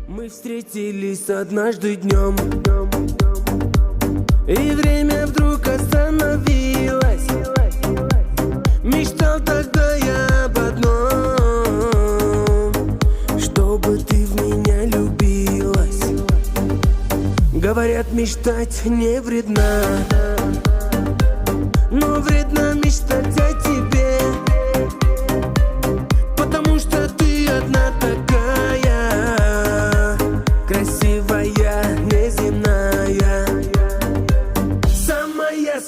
Мы встретились однажды днем, и время вдруг остановилось. Мечтал тогда я об одном, чтобы ты в меня любилась. Говорят, мечтать не вредно, но вредно мечтать о тебе, потому что ты одна такая, красивая, неземная.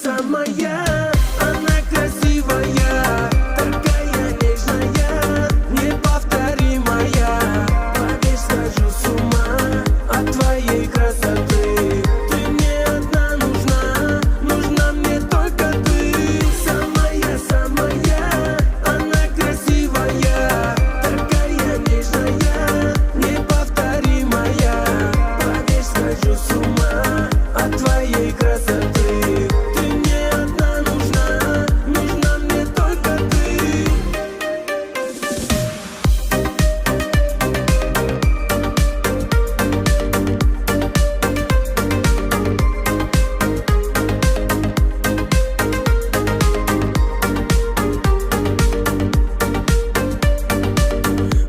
Самая, она красивая, такая нежная, неповторимая. Поверь, схожу с ума от твоей красоты. Ты мне одна нужна, нужна мне только ты. Самая, она красивая, такая нежная, неповторимая. Поверь, схожу с ума от твоей красоты.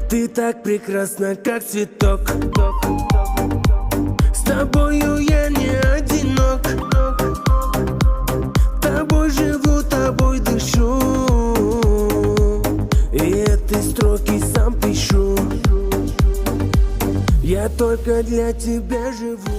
Ты так прекрасна, как цветок. С тобою я не одинок. Тобой живу, тобой дышу, и эти строки сам пишу. Я только для тебя живу.